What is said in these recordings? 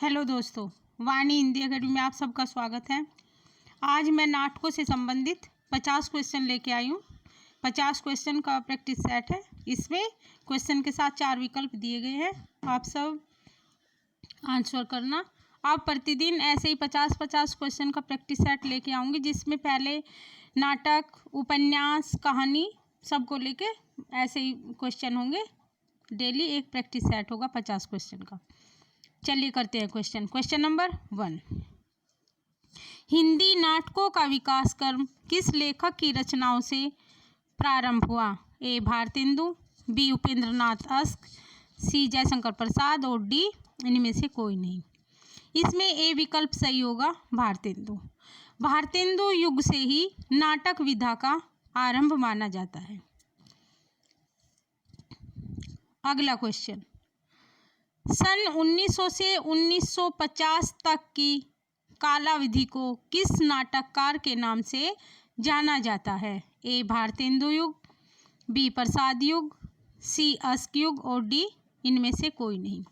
Hello दोस्तों, वाणी Hindi academy में आप सबका स्वागत है। आज मैं नाटकों से संबंधित 50 क्वेश्चन लेके आई हूँ। 50 क्वेश्चन का प्रैक्टिस सेट है। इसमें क्वेश्चन के साथ 4 विकल्प दिए गए हैं। आप सब आंसर करना। आप प्रतिदिन ऐसे ही 50-50 क्वेश्चन का प्रैक्टिस सेट लेके आऊँगी, जिसमें पहले नाटक, उपन्यास, कहानी सबको लेके ऐसे ही क्वेश्चन होंगे। डेली एक प्रैक्टिस सेट होगा 50 क्वेश्चन का। चलिए करते हैं क्वेश्चन नंबर 1। हिंदी नाटकों का विकास क्रम किस लेखक की रचनाओं से प्रारंभ हुआ? ए भारतेंदु, बी उपेंद्रनाथ अश्क, सी जयशंकर प्रसाद और डी इनमें से कोई नहीं। इसमें ए विकल्प सही होगा, भारतेंदु। भारतेंदु युग से ही नाटक विधा का आरंभ माना जाता है। अगला क्वेश्चन, सन 1900 से 1950 तक की कालावधि को किस नाटककार के नाम से जाना जाता है? ए भारतेंदु युग, बी प्रसाद युग, सी अश्क युग और डी इनमें से कोई नहीं।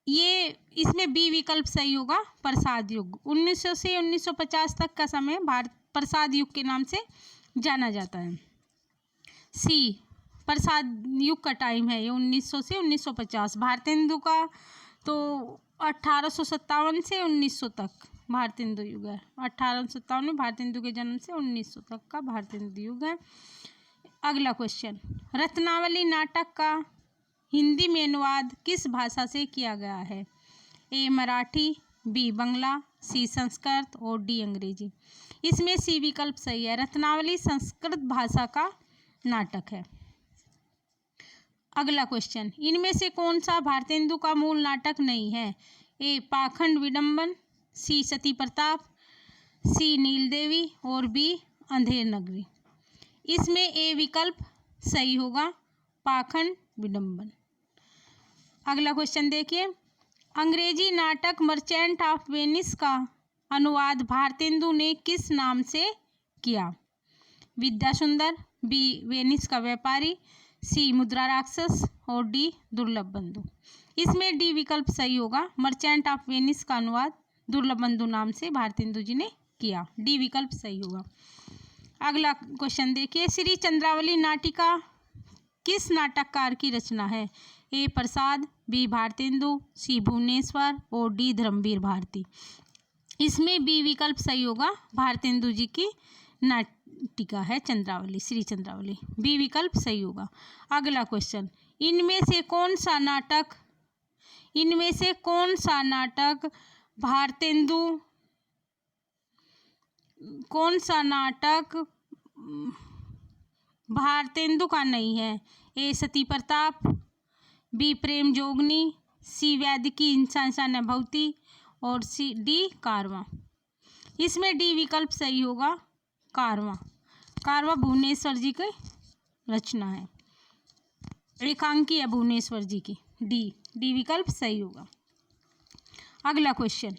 ये इसमें बी विकल्प सही होगा, प्रसाद युग। 1900 से 1950 तक का समय प्रसाद युग के नाम से जाना जाता है। सी प्रसाद युग का टाइम है ये 1900 से 1950। भारतेंदु का तो 1857 से 1900 तक भारतेंदु युग है। 1857 में भारतेंदु के जन्म से 1900 तक का भारतेंदु युग है। अगला क्वेश्चन, रत्नावली नाटक का हिंदी में अनुवाद किस भाषा से किया गया है? ए मराठी, बी बंगला, सी संस्कृत और डी अंग्रेजी। इसमें सी विकल्प सही है। रत्नावली संस्कृत भाषा का नाटक है। अगला क्वेश्चन, इनमें से कौन सा भारतेंदु का मूल नाटक नहीं है? ए पाखंड विडंबन, सी सती प्रताप, सी नील देवी और बी अंधेर नगरी। इसमें ए विकल्प सही होगा, पाखंड विडंबन। अगला क्वेश्चन देखिए, अंग्रेजी नाटक मर्चेंट ऑफ वेनिस का अनुवाद भारतेंदु ने किस नाम से किया? विद्या सुंदर, बी वेनिस का व्यापारी, सी मुद्रा राक्षस और डी दुर्लभ बंधु। इसमें डी विकल्प सही होगा, मर्चेंट ऑफ वेनिस का अनुवाद दुर्लभ बंधु नाम से भारतेंदु जी ने किया। डी विकल्प सही होगा। अगला क्वेश्चन देखिए, श्री चंद्रावली नाटिका किस नाटककार की रचना है? ए प्रसाद, बी भारतेंदु, सी भुवनेश्वर और डी धर्मवीर भारती। इसमें बी विकल्प सही होगा, भारतेंदु जी की नाटिका है चंद्रावली, श्री चंद्रावली। बी विकल्प सही होगा। अगला क्वेश्चन, इनमें से कौन सा नाटक भारतेंदु का नहीं है? ए सती प्रताप, बी प्रेम जोगनी, सी वैदिकी इंसान भवती और सी डी कारवां। इसमें डी विकल्प सही होगा, कारवां भुवनेश्वर जी की रचना है, एकांकी है भुवनेश्वर जी की। डी विकल्प सही होगा। अगला क्वेश्चन,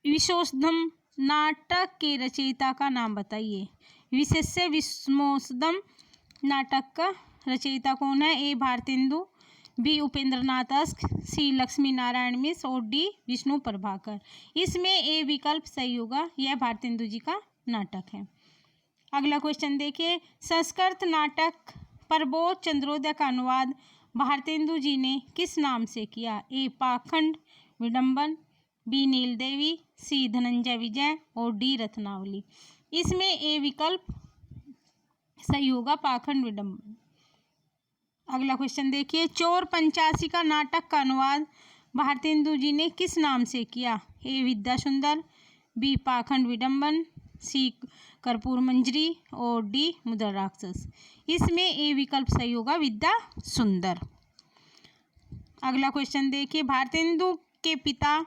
विशोधम नाटक के रचयिता का नाम बताइए। विशोधम नाटक का रचयिता कौन है? ए भारतेंदु, बी उपेंद्रनाथ अश्क, सी लक्ष्मी नारायण मिश्र और डी विष्णु प्रभाकर। इसमें ए विकल्प सही होगा, यह भारतेंदु जी का नाटक है। अगला क्वेश्चन देखिए, संस्कृत नाटक प्रबोध चंद्रोदय का अनुवाद भारतेंदु जी ने किस नाम से किया? ए पाखंड विडंबन, बी नील देवी, सी धनंजय विजय और डी रत्नावली। इसमें ए विकल्प सही होगा, पाखंड विडंबन। अगला क्वेश्चन देखिए, चोर पंचासी का नाटक का अनुवाद भारतेंदु जी ने किस नाम से किया? ए विद्या सुंदर, बी पाखंड विडंबन, सी कर्पूर मंजरी और डी मुद्रा राक्षस। इसमें ए विकल्प सही होगा, विद्या सुंदर। अगला क्वेश्चन देखिए, भारतेंदु के पिता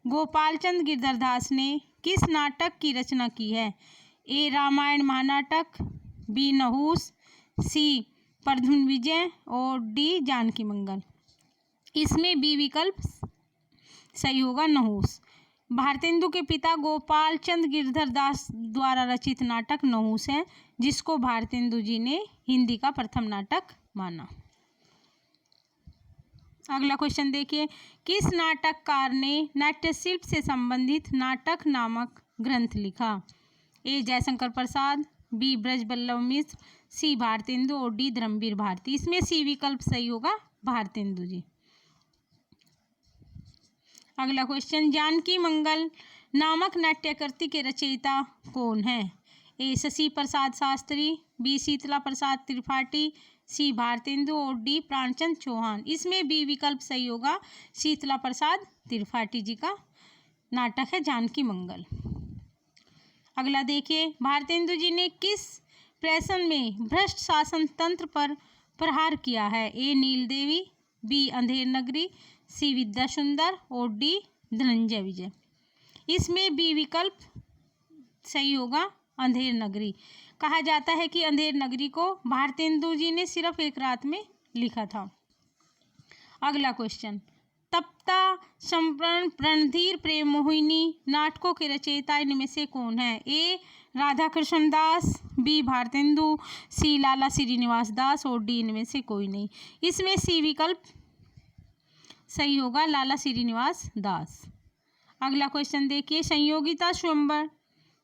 गोपालचंद गिरधरदास ने किस नाटक की रचना की है? ए रामायण महानाटक, बी नहुस, सी प्रद्युम्न विजय और डी जानकी मंगल। इसमें बी विकल्प सही होगा, नहुस। भारतेंदु के पिता गोपाल चंद गिरधरदास द्वारा रचित नाटक नहुस है, जिसको भारतेंदु जी ने हिंदी का प्रथम नाटक माना। अगला क्वेश्चन देखिए, किस नाटककार ने नाट्यशिल्प से संबंधित नाटक नामक ग्रंथ लिखा? ए जयशंकर प्रसाद, बी ब्रजवल्लभ मिश्र, सी भारतेंदु और डी धर्मवीर भारती। इसमें सी विकल्प सही होगा, भारतेंदु जी। अगला क्वेश्चन, जानकी मंगल नामक नाट्यकृति के रचयिता कौन है? ए शशि प्रसाद शास्त्री, बी शीतला प्रसाद त्रिपाठी, सी भारतेंदु और डी प्राणचंद चौहान। इसमें बी विकल्प सही होगा, शीतला प्रसाद त्रिपाठी जी का नाटक है जानकी मंगल। अगला देखिए, भारतेंदु जी ने किस प्रहसन में भ्रष्ट शासन तंत्र पर प्रहार किया है? ए नील देवी, बी अंधेर नगरी, सी विद्या सुंदर और डी धनंजय विजय। इसमें बी विकल्प सही होगा, अंधेर नगरी। कहा जाता है कि अंधेर नगरी को भारतेंदु जी ने सिर्फ एक रात में लिखा था। अगला क्वेश्चन, तप्ता संवरण प्रणधीर प्रेम मोहिनी नाटकों के रचयिता इनमें से कौन है? ए राधा कृष्ण दास, बी भारतेंदु, सी लाला श्रीनिवास दास और डी इनमें से कोई नहीं। इसमें सी विकल्प सही होगा, लाला श्रीनिवास दास। अगला क्वेश्चन देखिए, संयोगिता स्वयंवर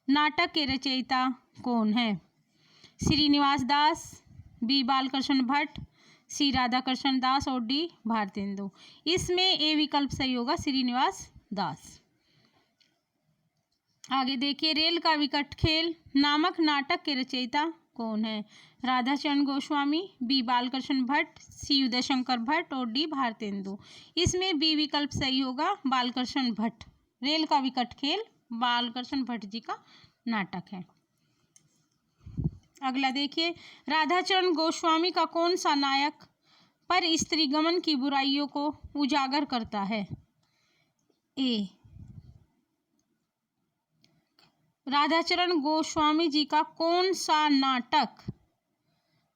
नाटक के रचयिता कौन है? श्रीनिवास दास, बी बालकृष्ण भट्ट, सी राधाकृष्ण दास और डी भारतेंदु। इसमें ए विकल्प सही होगा, श्रीनिवास दास। आगे देखिए, रेल का विकट खेल नामक नाटक के रचयिता कौन है? राधाचरण गोस्वामी, बी बालकृष्ण भट्ट, सी उदय शंकर भट्ट और डी भारतेंदु। इसमें बी विकल्प सही होगा, बालकृष्ण भट्ट। रेल का विकट खेल बालकृष्ण भट्ट जी का नाटक है। अगला देखिए, राधाचरण गोस्वामी का कौन सा नायक पर स्त्रीगमन की बुराइयों को उजागर करता है? ए राधाचरण गोस्वामी जी का कौन सा नाटक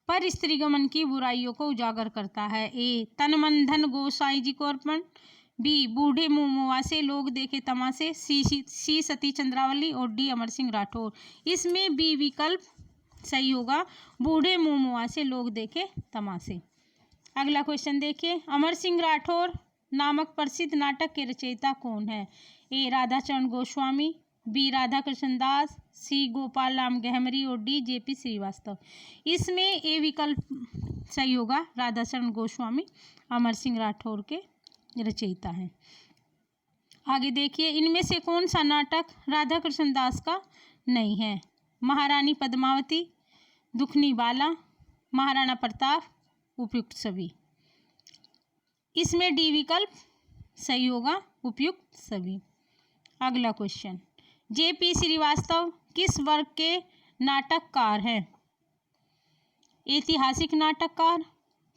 पर स्त्रीगमन की बुराइयों को उजागर करता है? ए तन मन धन गोसाई जी को अर्पण, बी बूढ़े मुंह मुआसे लोग देखे तमाशे, सी सती चंद्रावली और डी अमर सिंह राठौर। इसमें बी विकल्प सही होगा, बूढ़े मुंह मुआसे लोग देखे तमाशे। अगला क्वेश्चन देखिए, अमर सिंह राठौर नामक प्रसिद्ध नाटक के रचयिता कौन है? ए राधाचरण गोस्वामी, बी राधाकृष्ण दास, सी गोपाल राम गहमरी और डी जेपी श्रीवास्तव। इसमें ए विकल्प सही होगा, राधाचरण गोस्वामी अमर सिंह राठौर के रचयिता हैं। आगे देखिए, इनमें से कौन सा नाटक राधाकृष्ण दास का नहीं है? महारानी पद्मावती, दुखनी बाला, महाराणा प्रताप, उपयुक्त सभी। इसमें डी विकल्प सही होगा, उपयुक्त सभी। अगला क्वेश्चन, जेपी श्रीवास्तव किस वर्ग के नाटककार हैं? ऐतिहासिक नाटककार,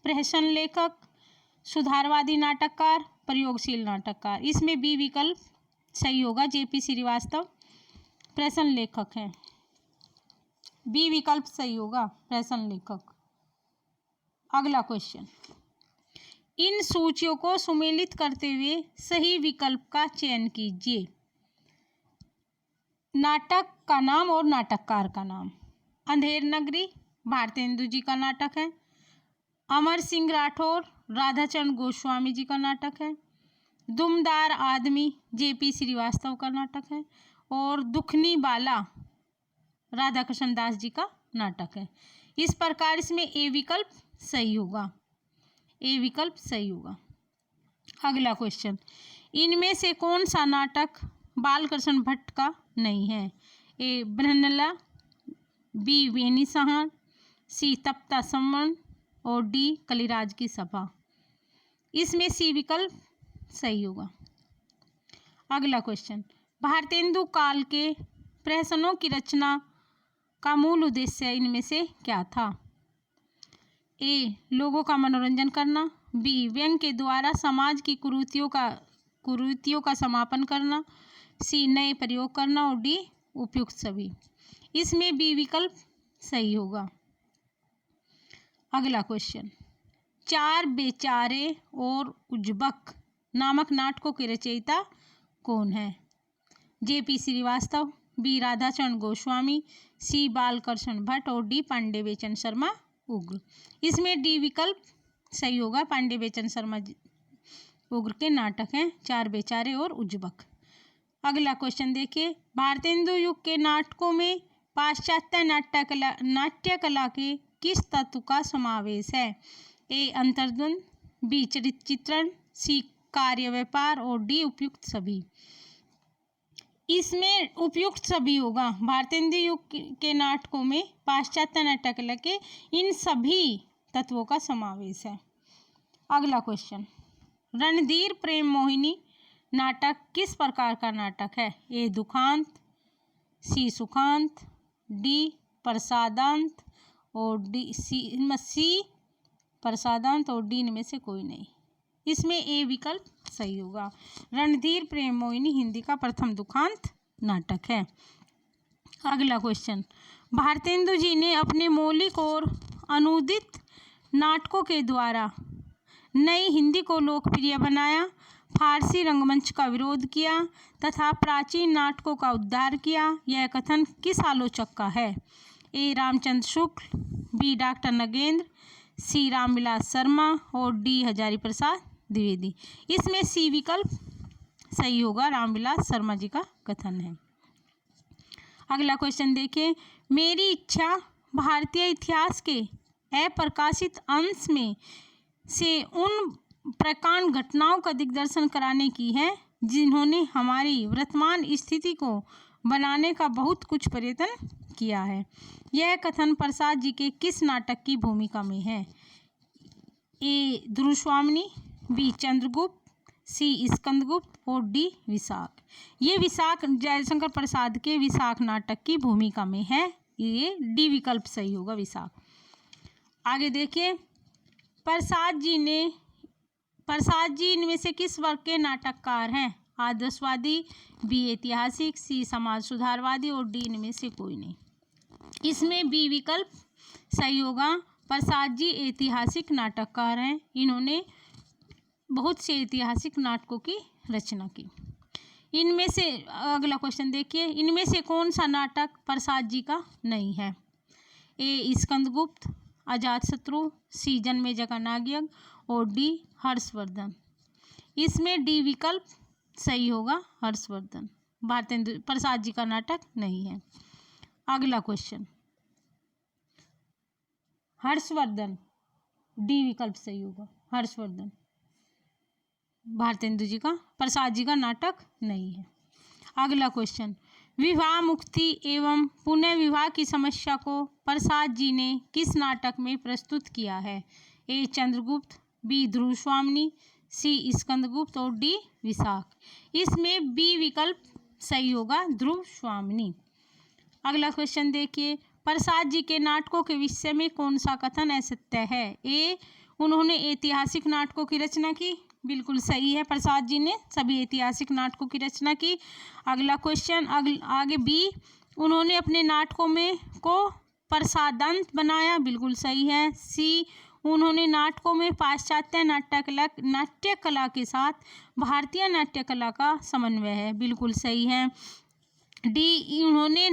प्रहसन लेखक, सुधारवादी नाटककार, प्रयोगशील नाटककार। इसमें बी विकल्प सही होगा, जेपी श्रीवास्तव प्रहसन लेखक हैं। बी विकल्प सही होगा, प्रहसन लेखक। अगला क्वेश्चन, इन सूचियों को सुमेलित करते हुए सही विकल्प का चयन कीजिए। नाटक का नाम और नाटककार का नाम। अंधेर नगरी भारतेंदु जी का नाटक है। अमर सिंह राठौर राधाचरण गोस्वामी जी का नाटक है। दुमदार आदमी जेपी श्रीवास्तव का नाटक है। और दुखनी बाला राधाकृष्ण दास जी का नाटक है। इस प्रकार इसमें ए विकल्प सही होगा, ए विकल्प सही होगा। अगला क्वेश्चन, इनमें से कौन सा नाटक बालकृष्ण भट्ट का नहीं है? ए ब्रह्मला, बी वेनी सहान, सी तप्ता संवरण और डी कलिराज की सभा। इसमें सी विकल्प सही होगा। अगला क्वेश्चन, भारतेंदु काल के प्रहसनों की रचना का मूल उद्देश्य इनमें से क्या था? ए लोगों का मनोरंजन करना, बी व्यंग्य के द्वारा समाज की कुरीतियों का समापन करना, सी नए प्रयोग करना और डी उपयुक्त सभी। इसमें बी विकल्प सही होगा। अगला क्वेश्चन, चार बेचारे और उज्बक नामक नाटकों के रचयिता कौन है? जेपी श्रीवास्तव, बी राधाचरण गोस्वामी, सी बालकृष्ण भट्ट और डी पांडे बेचन शर्मा उग्र। इसमें डी विकल्प सही होगा, पांडे बेचन शर्मा उग्र के नाटक हैं चार बेचारे और उज्जवक। अगला क्वेश्चन देखिए, भारतेंदु युग के नाटकों में पाश्चात्य नाट्य कला के किस तत्व का समावेश है? ए अंतर्द्वंद, बी चरित्र चित्रण, सी कार्य व्यापार और डी उपयुक्त सभी। इसमें उपयुक्त सभी होगा। भारतेंदु युग के नाटकों में पाश्चात्य नाट्य कला के इन सभी तत्वों का समावेश है। अगला क्वेश्चन, रणधीर प्रेम मोहिनी नाटक किस प्रकार का नाटक है? ए दुखांत, सी सुखांत, डी प्रसादांत और सी प्रसादांत और डी में से कोई नहीं। इसमें ए विकल्प सही होगा। रणधीर प्रेम मोहिनी हिंदी का प्रथम दुखांत नाटक है। अगला क्वेश्चन, भारतेंदु जी ने अपने मौलिक और अनूदित नाटकों के द्वारा नई हिंदी को लोकप्रिय बनाया, फारसी रंगमंच का विरोध किया तथा प्राचीन नाटकों का उद्धार किया। यह कथन किस आलोचक का है? ए रामचंद्र शुक्ल, बी डॉक्टर नगेंद्र, सी रामविलास शर्मा और डी हजारी प्रसाद द्विवेदी। इसमें सी विकल्प सही होगा, रामविलास शर्मा जी का कथन है। अगला क्वेश्चन देखिए, मेरी इच्छा भारतीय इतिहास के अप्रकाशित अंश में से उन प्रकांड घटनाओं का दिग्दर्शन कराने की है जिन्होंने हमारी वर्तमान स्थिति को बनाने का बहुत कुछ प्रयत्न किया है। यह कथन प्रसाद जी के किस नाटक की भूमिका में है? ए ध्रुवस्वामिनी, बी चंद्रगुप्त, सी स्कंदगुप्त और डी विशाख। ये विशाख जयशंकर प्रसाद के विशाख नाटक की भूमिका में है। ये डी विकल्प सही होगा, विशाख। आगे देखिए, प्रसाद जी इनमें से किस वर्ग के नाटककार हैं? आदर्शवादी, बी ऐतिहासिक, सी समाज सुधारवादी और डी इनमें से कोई नहीं। इसमें बी विकल्प सही होगा। प्रसाद जी ऐतिहासिक नाटककार हैं। इन्होंने बहुत से ऐतिहासिक नाटकों की रचना की। इनमें से अगला क्वेश्चन देखिए, इनमें से कौन सा नाटक प्रसाद जी का नहीं है? ए स्कंदगुप्त, अजातशत्रु, सी जन्मेजय का नागयज्ञ और डी हर्षवर्धन। इसमें डी विकल्प सही होगा, हर्षवर्धन। भारतेंदु प्रसाद जी का नाटक नहीं है। अगला क्वेश्चन, हर्षवर्धन, डी विकल्प सही होगा, हर्षवर्धन। भारतेंदु जी का प्रसाद जी का नाटक नहीं है। अगला क्वेश्चन, विवाह मुक्ति एवं पुनः विवाह की समस्या को प्रसाद जी ने किस नाटक में प्रस्तुत किया है? ए चंद्रगुप्त, बी ध्रुवस्वामिनी, सी स्कंदगुप्त और डी विशाख। इसमें बी विकल्प सही होगा, ध्रुवस्वामिनी। अगला क्वेश्चन देखिए, प्रसाद जी के नाटकों के विषय में कौन सा कथन असत्य है? ए उन्होंने ऐतिहासिक नाटकों की रचना की, बिल्कुल सही है, प्रसाद जी ने सभी ऐतिहासिक नाटकों की रचना की। अगला क्वेश्चन आगे, बी उन्होंने अपने नाटकों में को प्रसादांत बनाया, बिल्कुल सही है। सी उन्होंने नाटकों में पाश्चात्य नाट्य कला के साथ भारतीय नाट्य कला का समन्वय है, बिल्कुल सही है। डी उनके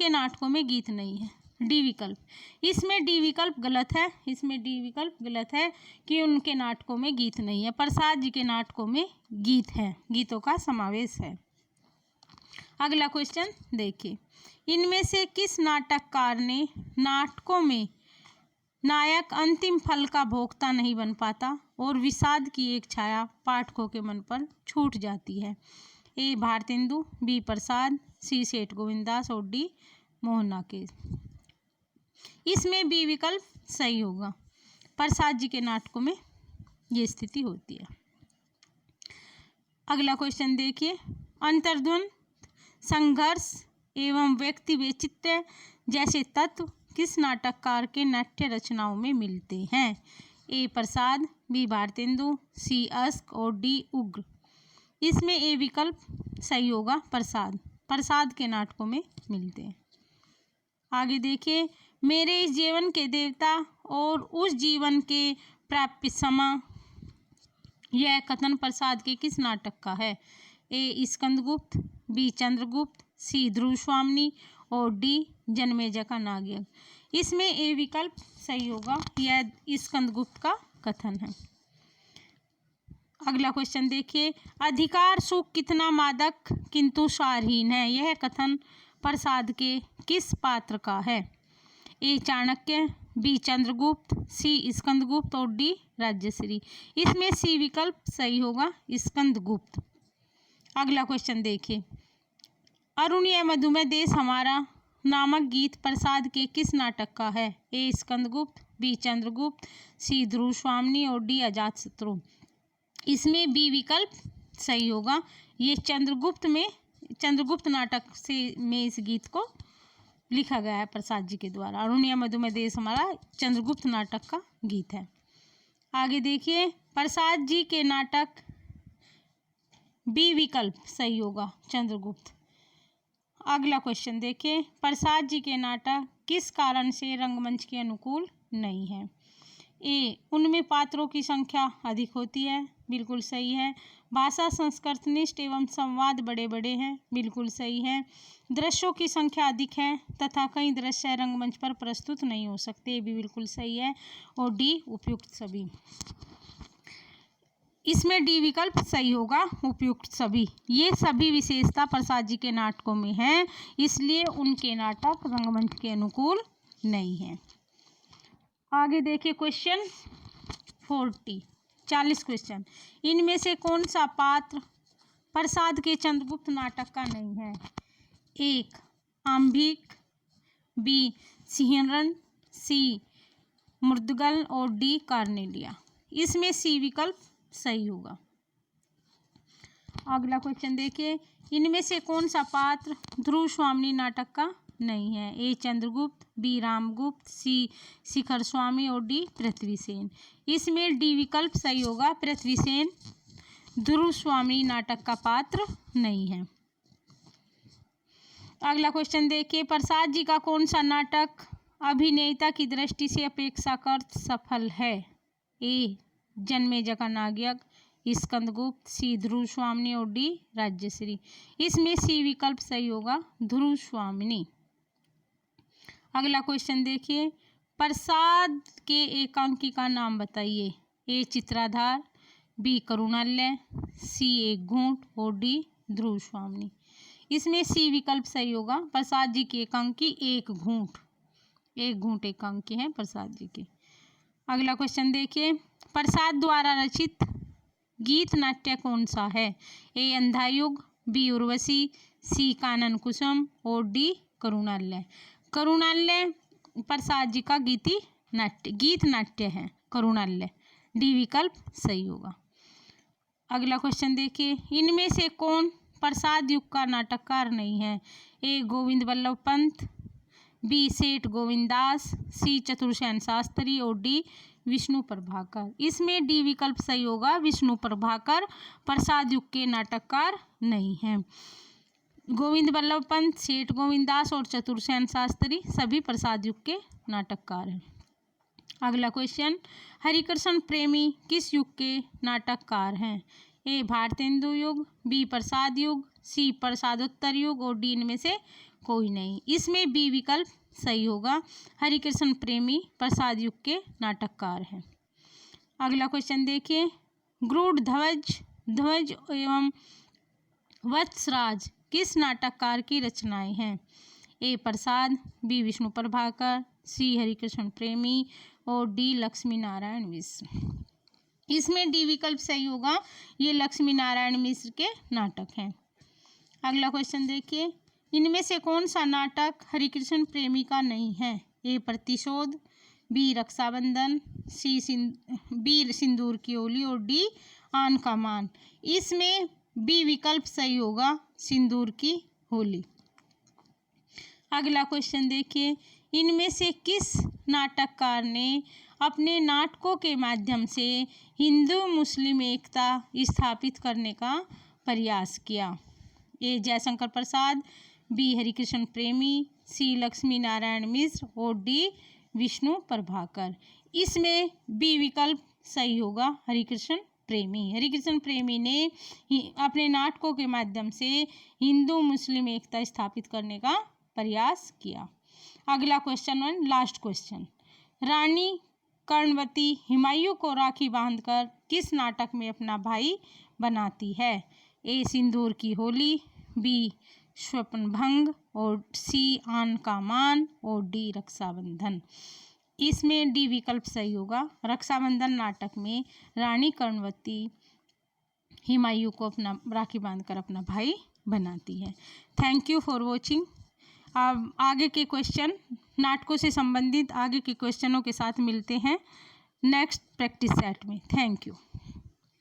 नाटकों में गीत नहीं है, डी विकल्प। इसमें डी विकल्प गलत है, इसमें डी विकल्प गलत है कि उनके नाटकों में गीत नहीं है। प्रसाद जी के नाटकों में गीत है, गीतों का समावेश है। अगला क्वेश्चन देखिए, इनमें से किस नाटककार ने नाटकों में नायक अंतिम फल का भोक्ता नहीं बन पाता और विषाद की एक छाया पाठकों के मन पर छूट जाती है? ए भारतेंदु, बी प्रसाद, सी सेठ गोविंदास और डी मोहनाकेश। इसमें बी विकल्प सही होगा, प्रसाद जी के नाटकों में ये स्थिति होती है। अगला क्वेश्चन देखिए, अंतर्द्वंद, संघर्ष एवं व्यक्ति वैचित्र्य जैसे तत्व किस नाटककार के नाट्य रचनाओं में मिलते हैं? ए प्रसाद, बी भारतेंदु, सी अश्क और डी उग्र। इसमें ए विकल्प सही होगा, प्रसाद के नाटकों में मिलते हैं। आगे देखिए, मेरे इस जीवन के देवता और उस जीवन के प्राप्य समा, यह कथन प्रसाद के किस नाटक का है? ए स्कंदगुप्त, बी चंद्रगुप्त, सी ध्रुवस्वामिनी और डी जन्मेजय का नागयज्ञ। इसमें ए विकल्प सही होगा, यह स्कंदगुप्त का कथन है। अगला क्वेश्चन देखिए, अधिकार सुख कितना मादक किंतु सारहीन है, यह कथन प्रसाद के किस पात्र का है? ए चाणक्य, बी चंद्रगुप्त, सी स्कंदगुप्त और डी राज्यश्री। इसमें सी विकल्प सही होगा, स्कंदगुप्त। अगला क्वेश्चन देखिए, अरुण यह मधुमेह देश हमारा नामक गीत प्रसाद के किस नाटक का है? ए स्कंदगुप्त, बी चंद्रगुप्त, सी ध्रुव स्वामिनी और डी अजातशत्रु। इसमें बी विकल्प सही होगा, ये चंद्रगुप्त नाटक में इस गीत को लिखा गया है प्रसाद जी के द्वारा। अरुण यह मधुमेह देश हमारा चंद्रगुप्त नाटक का गीत है। आगे देखिए, प्रसाद जी के नाटक, बी विकल्प सही होगा, चंद्रगुप्त। अगला क्वेश्चन देखिए, प्रसाद जी के नाटक किस कारण से रंगमंच के अनुकूल नहीं है? ए उनमें पात्रों की संख्या अधिक होती है, बिल्कुल सही है। भाषा संस्कृतनिष्ठ एवं संवाद बड़े बड़े हैं, बिल्कुल सही है। दृश्यों की संख्या अधिक है तथा कई दृश्य रंगमंच पर प्रस्तुत नहीं हो सकते, भी बिल्कुल सही है। और डी उपयुक्त सभी, इसमें डी विकल्प सही होगा, उपयुक्त सभी। ये सभी विशेषता प्रसाद जी के नाटकों में हैं, इसलिए उनके नाटक रंगमंच के अनुकूल नहीं हैं। आगे देखिए क्वेश्चन 40 क्वेश्चन, इनमें से कौन सा पात्र प्रसाद के चंद्रगुप्त नाटक का नहीं है? एक आंभिक, बी सिंहरण, सी मुर्दगल और डी कार्नेलिया। इसमें सी विकल्प सही होगा। अगला क्वेश्चन देखिए, इनमें से कौन सा पात्र ध्रुव स्वामिनी नाटक का नहीं है? ए चंद्रगुप्त, बी रामगुप्त, सी शिखर स्वामी और डी पृथ्वीसेन। इसमें डी विकल्प सही होगा, पृथ्वीसेन ध्रुव स्वामी नाटक का पात्र नहीं है। अगला क्वेश्चन देखिए, प्रसाद जी का कौन सा नाटक अभिनेता की दृष्टि से अपेक्षाकृत सफल है? ए जन्मेजय का नागयज्ञ, स्कंदगुप्त, सी ध्रुव स्वामिनी और डी राज्यश्री। इसमें सी विकल्प सही होगा, ध्रुव स्वामिनी। अगला क्वेश्चन देखिए, प्रसाद के एकांकी का नाम बताइए। ए चित्राधार, बी करुणालय, सी एक घूंट और डी ध्रुव स्वामिनी। इसमें सी विकल्प सही होगा, प्रसाद जी की एकांकी एक घूंट एकांकी है प्रसाद जी की। अगला क्वेश्चन देखिए, प्रसाद द्वारा रचित गीत नाट्य कौन सा है? ए अंधायुग, बी उर्वशी, सी कानन कुसुम और डी करुणालय। करुणालय प्रसाद जी का गीत नाट्य है करुणालय, डी विकल्प सही होगा। अगला क्वेश्चन देखिए, इनमें से कौन प्रसाद युग का नाटककार नहीं है? ए गोविंद वल्लभ पंत, बी सेठ गोविंद दास, सी चतुरसेन शास्त्री और डी विष्णु प्रभाकर। इसमें डी विकल्प सही होगा, विष्णु प्रभाकर प्रसाद युग के नाटककार नहीं हैं। गोविंद वल्लभ पंत, सेठ गोविंद दास और चतुरसेन शास्त्री सभी प्रसाद युग के नाटककार हैं। अगला क्वेश्चन, हरिकृष्ण प्रेमी किस युग के नाटककार हैं? ए भारतेंदु युग, बी प्रसाद युग, सी प्रसादोत्तर युग और डी इनमें से कोई नहीं। इसमें बी विकल्प सही होगा, हरिकृष्ण प्रेमी प्रसाद युग के नाटककार हैं। अगला क्वेश्चन देखिए, गरुड़ ध्वज एवं वत्सराज किस नाटककार की रचनाएं हैं? ए प्रसाद, बी विष्णु प्रभाकर, सी हरिकृष्ण प्रेमी और डी लक्ष्मी नारायण मिश्र। इसमें डी विकल्प सही होगा, ये लक्ष्मी नारायण मिश्र के नाटक हैं। अगला क्वेश्चन देखिए, इनमें से कौन सा नाटक हरिकृष्ण प्रेमी का नहीं है? ए प्रतिशोध, बी रक्षाबंधन, सी बी सिंदूर की ओली और डी आन का मान। इसमें बी विकल्प सही होगा, सिंदूर की होली। अगला क्वेश्चन देखिए, इनमें से किस नाटककार ने अपने नाटकों के माध्यम से हिंदू मुस्लिम एकता स्थापित करने का प्रयास किया? ए जयशंकर प्रसाद, बी हरिकृष्ण प्रेमी, सी लक्ष्मी नारायण मिश्र और डी विष्णु प्रभाकर। इसमें बी विकल्प सही होगा, हरिकृष्ण प्रेमी ने अपने नाटकों के माध्यम से हिंदू मुस्लिम एकता स्थापित करने का प्रयास किया। अगला क्वेश्चन 1 लास्ट क्वेश्चन, रानी कर्णवती हुमायूं को राखी बांधकर किस नाटक में अपना भाई बनाती है? ए सिंदूर की होली, बी स्वप्नभंग और सी आन का मान और डी रक्षाबंधन। इसमें डी विकल्प सही होगा। रक्षाबंधन नाटक में रानी कर्णवती हुमायूं को अपना राखी बांधकर अपना भाई बनाती है। Thank you for watching. अब आगे के क्वेश्चन, नाटकों से संबंधित आगे के क्वेश्चनों के साथ मिलते हैं नेक्स्ट प्रैक्टिस सेट में। Thank you.